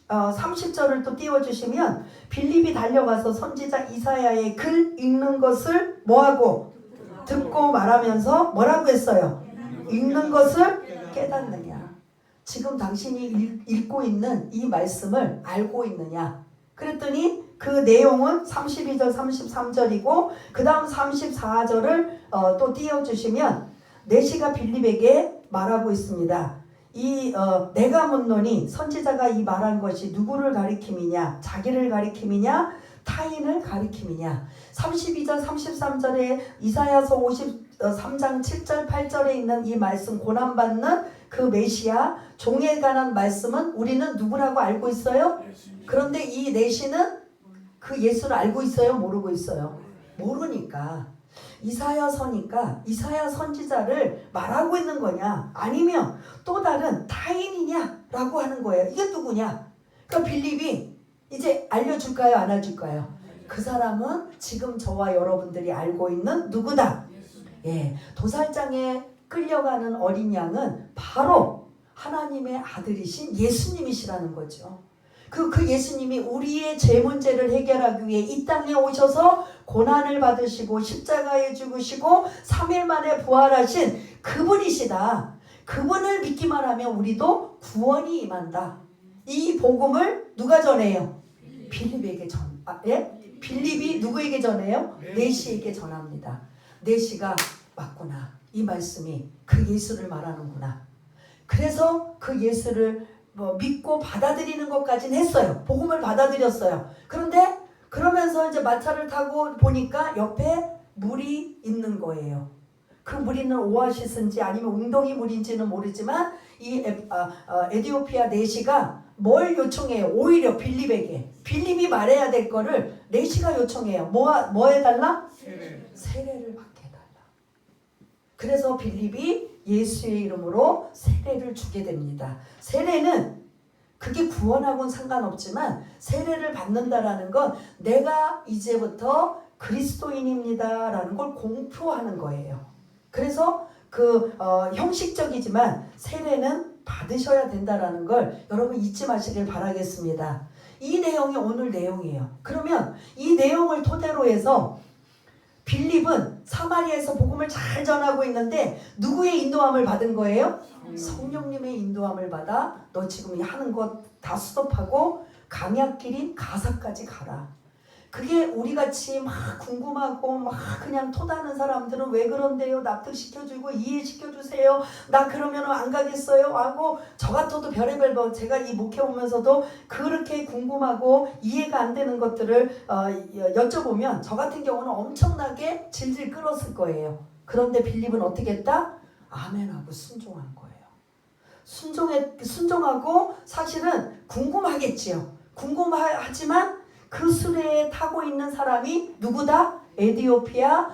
30절을 또 띄워주시면 빌립이 달려가서 선지자 이사야의 글 읽는 것을 뭐하고? 듣고 말하면서 뭐라고 했어요? 읽는 것을 깨닫느냐. 지금 당신이 읽고 있는 이 말씀을 알고 있느냐. 그랬더니 그 내용은 32절 33절이고 그 다음 34절을 또 띄워주시면 내시가 빌립에게 말하고 있습니다. 내가 묻노니 선지자가 이 말한 것이 누구를 가리킴이냐, 자기를 가리킴이냐, 타인을 가리킴이냐. 32절 33절에 이사야서 53장 7절 8절에 있는 이 말씀, 고난받는 그 메시아 종에 관한 말씀은 우리는 누구라고 알고 있어요? 그런데 이 내시는 그 예수를 알고 있어요? 모르고 있어요? 모르니까 이사야서니까 이사야 선지자를 말하고 있는 거냐, 아니면 또 다른 타인이냐 라고 하는 거예요. 이게 누구냐? 그러니까 빌립이 이제 알려줄까요? 안 알려줄까요? 그 사람은 지금 저와 여러분들이 알고 있는 누구다? 예, 도살장에 끌려가는 어린 양은 바로 하나님의 아들이신 예수님이시라는 거죠. 그 예수님이 우리의 죄 문제를 해결하기 위해 이 땅에 오셔서 고난을 받으시고 십자가에 죽으시고 3일 만에 부활하신 그분이시다. 그분을 믿기만 하면 우리도 구원이 임한다. 이 복음을 누가 전해요? 빌립에게 빌립이 누구에게 전해요? 내시에게 전합니다. 내시가 맞구나. 이 말씀이 그 예수를 말하는구나. 그래서 그 예수를 믿고 받아들이는 것까지는 했어요. 복음을 받아들였어요. 그런데 그러면서 이제 마차를 타고 보니까 옆에 물이 있는 거예요. 그 물이는 오아시스인지 아니면 웅덩이 물인지는 모르지만 이 에디오피아 내시가 뭘 요청해요? 오히려 빌립에게. 빌립이 말해야 될 거를 내시가 요청해요. 뭐 해달라? 세례를 받게 해달라. 그래서 빌립이 예수의 이름으로 세례를 주게 됩니다. 세례는 그게 구원하고는 상관없지만 세례를 받는다라는 건 내가 이제부터 그리스도인입니다 라는 걸 공표하는 거예요. 그래서 형식적이지만 세례는 받으셔야 된다라는 걸 여러분 잊지 마시길 바라겠습니다. 이 내용이 오늘 내용이에요. 그러면 이 내용을 토대로 해서 빌립은 사마리아에서 복음을 잘 전하고 있는데 누구의 인도함을 받은 거예요? 성령님의 인도함을 받아 너 지금 하는 것 다 스톱하고 강약길인 가사까지 가라. 그게 우리같이 막 궁금하고 막 그냥 토다는 사람들은 왜 그런데요? 납득시켜주고 이해시켜주세요. 나 그러면 안 가겠어요? 하고 저 같아도 별의별 제가 이 목회 오면서도 그렇게 궁금하고 이해가 안 되는 것들을 여쭤보면 저 같은 경우는 엄청나게 질질 끌었을 거예요. 그런데 빌립은 어떻게 했다? 아멘하고 순종한 거예요. 순종하고 사실은 궁금하겠지요. 궁금하지만 그 수레에 타고 있는 사람이 누구다? 에디오피아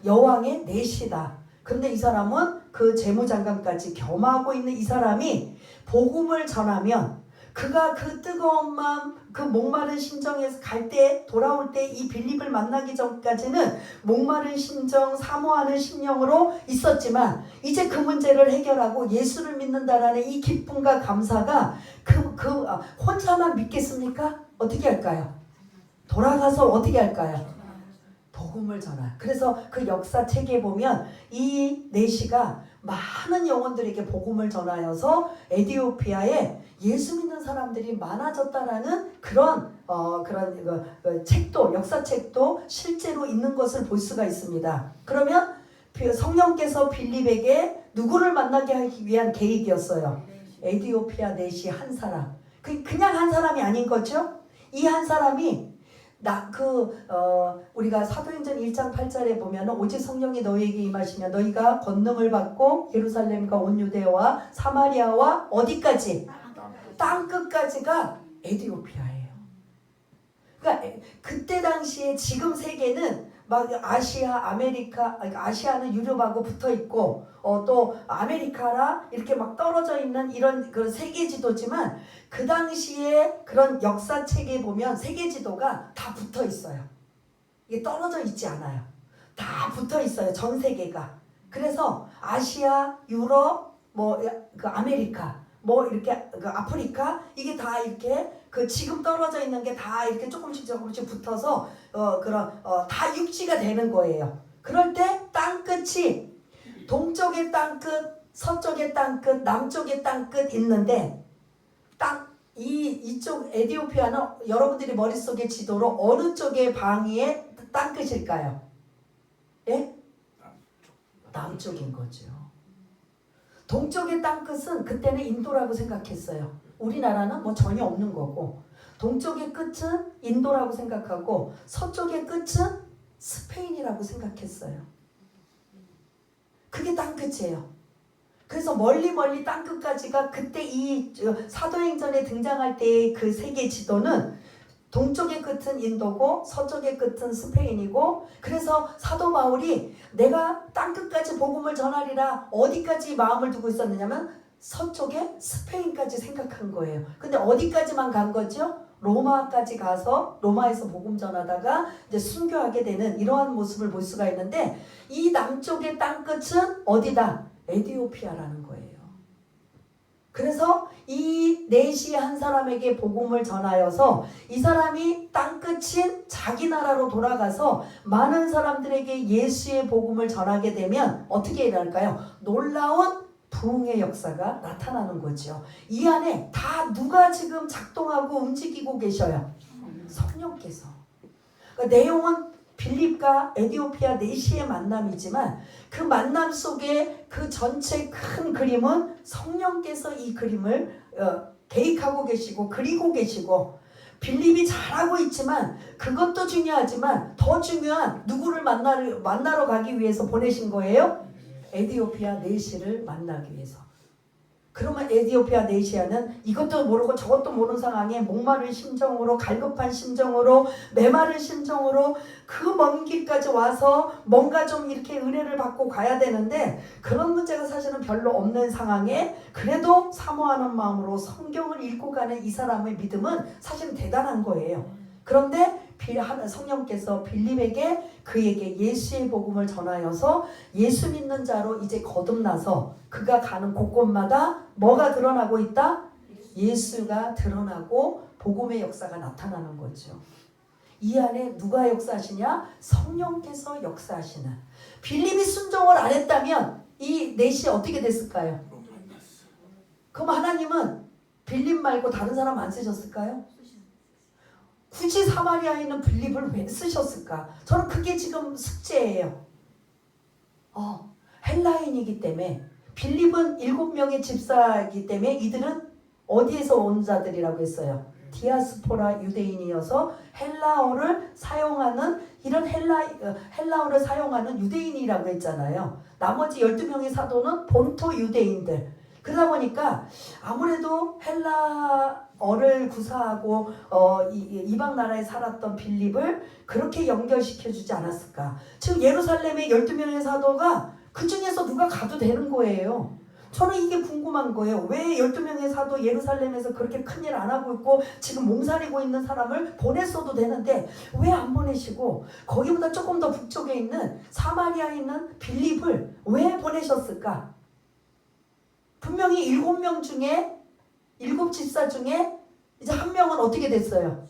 여왕의 내시다. 그런데 이 사람은 그 재무장관까지 겸하고 있는 이 사람이 복음을 전하면 그가 그 뜨거운 마음, 그 목마른 심정에서 갈 때, 돌아올 때 이 빌립을 만나기 전까지는 목마른 심정, 사모하는 심령으로 있었지만 이제 그 문제를 해결하고 예수를 믿는다라는 이 기쁨과 감사가 혼자만 믿겠습니까? 어떻게 할까요? 돌아가서 어떻게 할까요? 복음을 전하. 그래서 그 역사책에 보면 이 내시가 많은 영혼들에게 복음을 전하여서 에티오피아에 예수 믿는 사람들이 많아졌다라는 그런 책도, 역사책도 실제로 있는 것을 볼 수가 있습니다. 그러면 성령께서 빌립에게 누구를 만나게 하기 위한 계획이었어요. 에티오피아 내시 한 사람. 그냥 한 사람이 아닌 거죠. 이 한 사람이 우리가 사도행전 1장 8절에 보면 오직 성령이 너희에게 임하시면 너희가 권능을 받고 예루살렘과 온 유대와 사마리아와 어디까지? 땅 끝까지가 에티오피아예요. 그러니까 그때 당시에 지금 세계는 막 아시아는 유럽하고 붙어 있고 또 아메리카라 이렇게 막 떨어져 있는 이런 그런 세계 지도지만 그 당시에 그런 역사책에 보면 세계 지도가 다 붙어 있어요. 이게 떨어져 있지 않아요. 다 붙어 있어요. 전 세계가. 그래서 아시아, 유럽, 그 아메리카, 이렇게 그 아프리카 이게 다 이렇게 지금 떨어져 있는 게 다 이렇게 조금씩 붙어서 다 육지가 되는 거예요. 그럴 때 땅끝이 동쪽의 땅끝, 서쪽의 땅끝, 남쪽의 땅끝 있는데 이쪽 에티오피아는 여러분들이 머릿속에 지도로 어느 쪽의 방위의 땅끝일까요? 예? 남쪽인 거죠. 동쪽의 땅끝은 그때는 인도라고 생각했어요. 우리나라는 전혀 없는 거고 동쪽의 끝은 인도라고 생각하고 서쪽의 끝은 스페인이라고 생각했어요. 그게 땅끝이에요. 그래서 멀리 땅끝까지가 그때 이 사도행전에 등장할 때의 그 세계 지도는 동쪽의 끝은 인도고 서쪽의 끝은 스페인이고 그래서 사도 바울이 내가 땅끝까지 복음을 전하리라 어디까지 마음을 두고 있었느냐면 서쪽에 스페인까지 생각한 거예요. 근데 어디까지만 간 거죠? 로마까지 가서 로마에서 복음 전하다가 이제 순교하게 되는 이러한 모습을 볼 수가 있는데 이 남쪽의 땅끝은 어디다? 에티오피아라는 거예요. 그래서 이 내시 한 사람에게 복음을 전하여서 이 사람이 땅끝인 자기 나라로 돌아가서 많은 사람들에게 예수의 복음을 전하게 되면 어떻게 일어날까요? 놀라운 부흥의 역사가 나타나는 거죠. 이 안에 다 누가 지금 작동하고 움직이고 계셔요? 성령께서. 그러니까 내용은 빌립과 에티오피아 내시의 만남이지만 그 만남 속에 그 전체 큰 그림은 성령께서 이 그림을 계획하고 계시고 그리고 계시고 빌립이 잘하고 있지만 그것도 중요하지만 더 중요한 누구를 만나러 가기 위해서 보내신 거예요? 에티오피아 내시를 만나기 위해서. 그러면 에티오피아 내시아는 이것도 모르고 저것도 모르는 상황에 목마른 심정으로 갈급한 심정으로 메마른 심정으로 그 먼 길까지 와서 뭔가 좀 이렇게 은혜를 받고 가야 되는데 그런 문제가 사실은 별로 없는 상황에 그래도 사모하는 마음으로 성경을 읽고 가는 이 사람의 믿음은 사실은 대단한 거예요. 그런데 성령께서 빌립에게 그에게 예수의 복음을 전하여서 예수 믿는 자로 이제 거듭나서 그가 가는 곳곳마다 뭐가 드러나고 있다? 예수가 드러나고 복음의 역사가 나타나는 거죠. 이 안에 누가 역사하시냐? 성령께서 역사하시는. 빌립이 순종을 안 했다면 이 넷이 어떻게 됐을까요? 그럼 하나님은 빌립 말고 다른 사람 안 쓰셨을까요? 굳이 사마리아에 있는 빌립을 왜 쓰셨을까? 저는 그게 지금 숙제예요. 헬라인이기 때문에 빌립은 7명의 집사이기 때문에 이들은 어디에서 온 자들이라고 했어요? 디아스포라 유대인이어서 헬라어를 사용하는 이런 헬라어를 사용하는 유대인이라고 했잖아요. 나머지 12명의 사도는 본토 유대인들. 그러다 보니까 아무래도 헬라어를 구사하고 이방 나라에 살았던 빌립을 그렇게 연결시켜주지 않았을까. 즉 예루살렘의 12명의 사도가 그 중에서 누가 가도 되는 거예요. 저는 이게 궁금한 거예요. 왜 12명의 사도 예루살렘에서 그렇게 큰일 안 하고 있고 지금 몸살이고 있는 사람을 보냈어도 되는데 왜 안 보내시고 거기보다 조금 더 북쪽에 있는 사마리아에 있는 빌립을 왜 보내셨을까? 분명히 7명 중에 7집사 중에 이제 한 명은 어떻게 됐어요?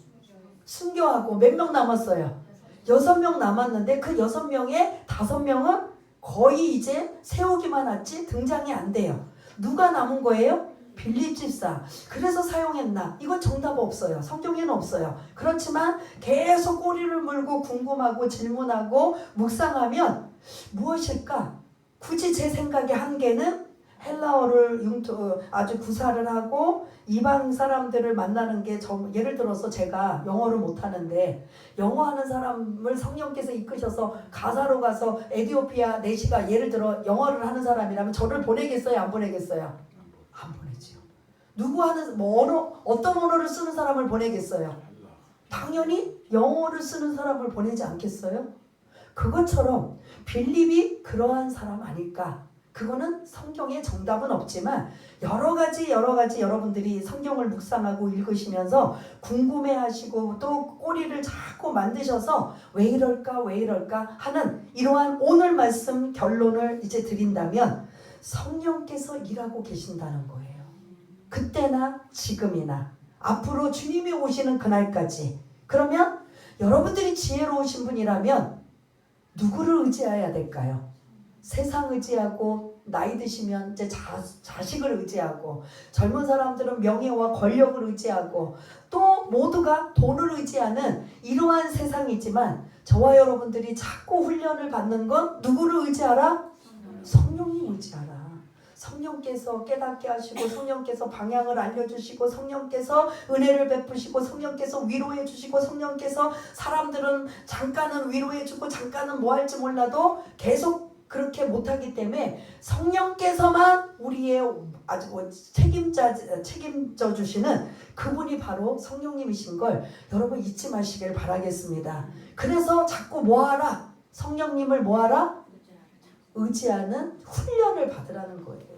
순교하고 몇 명 남았어요? 6명 남았는데 그 6명에 5명은 거의 이제 세우기만 했지 등장이 안 돼요. 누가 남은 거예요? 빌립 집사. 그래서 사용했나? 이건 정답 없어요. 성경에는 없어요. 그렇지만 계속 꼬리를 물고 궁금하고 질문하고 묵상하면 무엇일까? 굳이 제 생각에 한계는 헬라어를 아주 구사를 하고 이방 사람들을 만나는 게 예를 들어서 제가 영어를 못하는데 영어 하는 사람을 성령께서 이끄셔서 가사로 가서 에티오피아 내시가 예를 들어 영어를 하는 사람이라면 저를 보내겠어요? 안 보내겠어요? 안 보내지요. 누구 하는 어떤 언어를 쓰는 사람을 보내겠어요? 당연히 영어를 쓰는 사람을 보내지 않겠어요? 그것처럼 빌립이 그러한 사람 아닐까? 그거는 성경에 정답은 없지만 여러 가지 여러분들이 성경을 묵상하고 읽으시면서 궁금해하시고 또 꼬리를 자꾸 만드셔서 왜 이럴까 하는 이러한 오늘 말씀 결론을 이제 드린다면 성령께서 일하고 계신다는 거예요. 그때나 지금이나 앞으로 주님이 오시는 그날까지. 그러면 여러분들이 지혜로우신 분이라면 누구를 의지해야 될까요? 세상 의지하고 나이 드시면 이제 자식을 의지하고 젊은 사람들은 명예와 권력을 의지하고 또 모두가 돈을 의지하는 이러한 세상이지만 저와 여러분들이 자꾸 훈련을 받는 건 누구를 의지하라? 성령님 의지하라. 성령께서 깨닫게 하시고 성령께서 방향을 알려주시고 성령께서 은혜를 베푸시고 성령께서 위로해 주시고 성령께서 사람들은 잠깐은 위로해 주고 잠깐은 뭐 할지 몰라도 계속 그렇게 못하기 때문에 성령께서만 우리의 아주 책임져 주시는 그분이 바로 성령님이신 걸 여러분 잊지 마시길 바라겠습니다. 그래서 자꾸 뭐하라? 성령님을 뭐하라? 의지하는 훈련을 받으라는 거예요.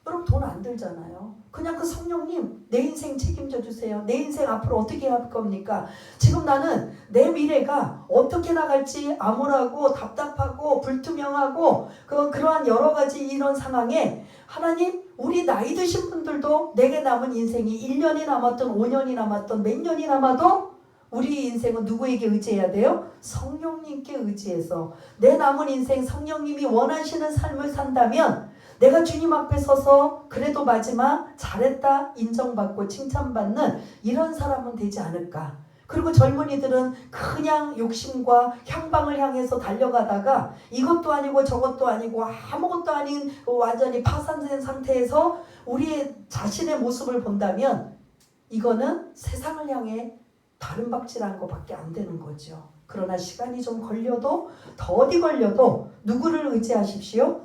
여러분 돈 안 들잖아요. 그냥 그 성령님 내 인생 책임져 주세요. 내 인생 앞으로 어떻게 할 겁니까? 지금 나는 내 미래가 어떻게 나갈지 암울하고 답답하고 불투명하고 그러한 여러 가지 이런 상황에 하나님 우리 나이 드신 분들도 내게 남은 인생이 1년이 남았던 5년이 남았던 몇 년이 남아도 우리 인생은 누구에게 의지해야 돼요? 성령님께 의지해서 내 남은 인생 성령님이 원하시는 삶을 산다면 내가 주님 앞에 서서 그래도 마지막 잘했다 인정받고 칭찬받는 이런 사람은 되지 않을까. 그리고 젊은이들은 그냥 욕심과 향방을 향해서 달려가다가 이것도 아니고 저것도 아니고 아무것도 아닌 완전히 파산된 상태에서 우리의 자신의 모습을 본다면 이거는 세상을 향해 다른 박질한 것밖에 안 되는 거죠. 그러나 시간이 좀 걸려도 더디 걸려도 누구를 의지하십시오?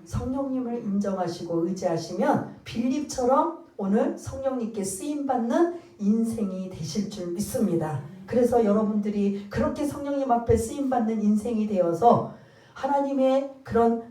성령님을 인정하시고 의지하시면 빌립처럼 오늘 성령님께 쓰임받는 인생이 되실 줄 믿습니다. 그래서 여러분들이 그렇게 성령님 앞에 쓰임받는 인생이 되어서 하나님의 그런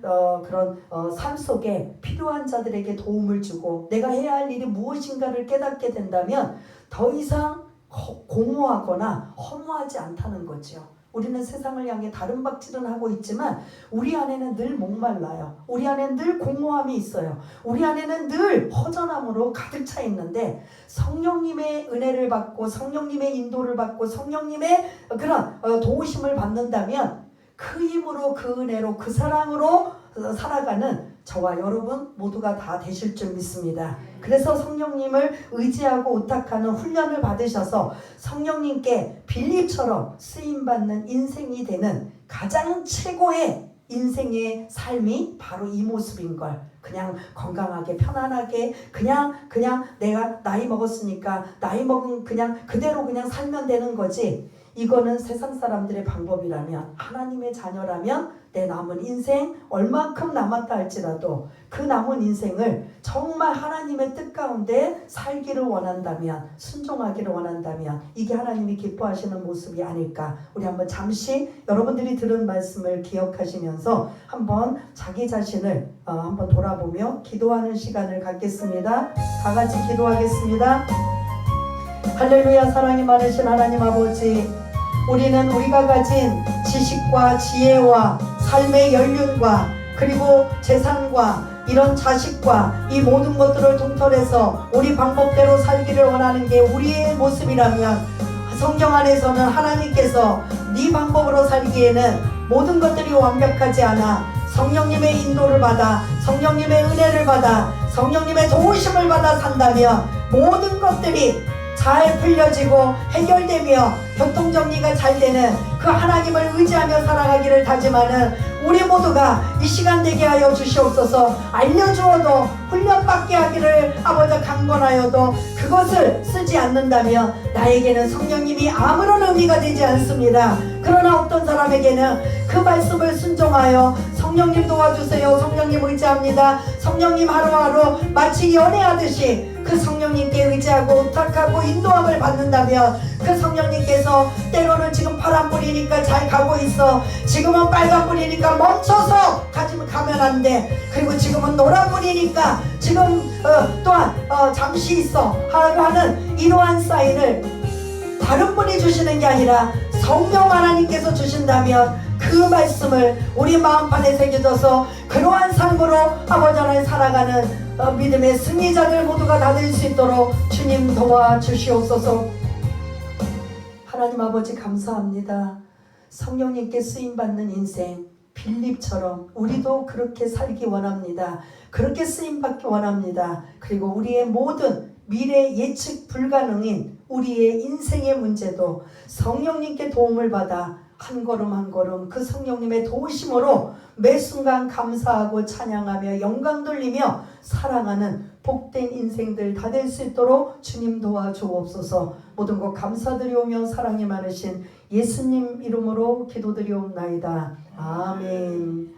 삶 속에 필요한 자들에게 도움을 주고 내가 해야 할 일이 무엇인가를 깨닫게 된다면 더 이상 공허하거나 허무하지 않다는 거죠. 우리는 세상을 향해 다른 박질은 하고 있지만 우리 안에는 늘 목말라요. 우리 안에는 늘 공허함이 있어요. 우리 안에는 늘 허전함으로 가득 차 있는데 성령님의 은혜를 받고 성령님의 인도를 받고 성령님의 그런 도우심을 받는다면 그 힘으로 그 은혜로 그 사랑으로 살아가는 저와 여러분 모두가 다 되실 줄 믿습니다. 그래서 성령님을 의지하고 의탁하는 훈련을 받으셔서 성령님께 빌립처럼 쓰임받는 인생이 되는 가장 최고의 인생의 삶이 바로 이 모습인 걸 그냥 건강하게 편안하게 그냥 내가 나이 먹었으니까 나이 먹은 그냥 그대로 그냥 살면 되는 거지. 이거는 세상 사람들의 방법이라면 하나님의 자녀라면 내 남은 인생 얼만큼 남았다 할지라도 그 남은 인생을 정말 하나님의 뜻 가운데 살기를 원한다면 순종하기를 원한다면 이게 하나님이 기뻐하시는 모습이 아닐까. 우리 한번 잠시 여러분들이 들은 말씀을 기억하시면서 한번 자기 자신을 한번 돌아보며 기도하는 시간을 갖겠습니다. 다 같이 기도하겠습니다. 할렐루야. 사랑이 많으신 하나님 아버지, 우리는 우리가 가진 지식과 지혜와 삶의 연륜과 그리고 재산과 이런 자식과 이 모든 것들을 통틀어서 우리 방법대로 살기를 원하는 게 우리의 모습이라면 성경 안에서는 하나님께서 네 방법으로 살기에는 모든 것들이 완벽하지 않아. 성령님의 인도를 받아, 성령님의 은혜를 받아, 성령님의 도우심을 받아 산다면 모든 것들이 잘 풀려지고 해결되며 교통정리가 잘 되는 그 하나님을 의지하며 살아가기를 다짐하는 우리 모두가 이 시간 되게 하여 주시옵소서. 알려주어도 훈련받게 하기를 아버지 강권하여도 그것을 쓰지 않는다면 나에게는 성령님이 아무런 의미가 되지 않습니다. 그러나 어떤 사람에게는 그 말씀을 순종하여 성령님 도와주세요, 성령님 의지합니다, 성령님 하루하루 마치 연애하듯이 그 성령님께 의지하고 부탁하고 인도함을 받는다면 그 성령님께서 때로는 지금 파란불이니까 잘 가고 있어, 지금은 빨간불이니까 멈춰서 가면 안 돼, 그리고 지금은 노란불이니까 지금 또한 잠시 있어 하고 하는 이러한 사인을 다른 분이 주시는 게 아니라 성령 하나님께서 주신다면 그 말씀을 우리 마음판에 새겨져서 그러한 삶으로 아버지 하나님 살아가는 믿음의 승리자들 모두가 다 될 수 있도록 주님 도와주시옵소서. 하나님 아버지 감사합니다. 성령님께 쓰임받는 인생 빌립처럼 우리도 그렇게 살기 원합니다. 그렇게 쓰임받기 원합니다. 그리고 우리의 모든 미래 예측 불가능인 우리의 인생의 문제도 성령님께 도움을 받아 한 걸음 한 걸음 그 성령님의 도우심으로 매 순간 감사하고 찬양하며 영광 돌리며 사랑하는 복된 인생들 다 될 수 있도록 주님 도와주옵소서. 모든 것 감사드리오며 사랑이 많으신 예수님 이름으로 기도드리옵나이다. 아멘.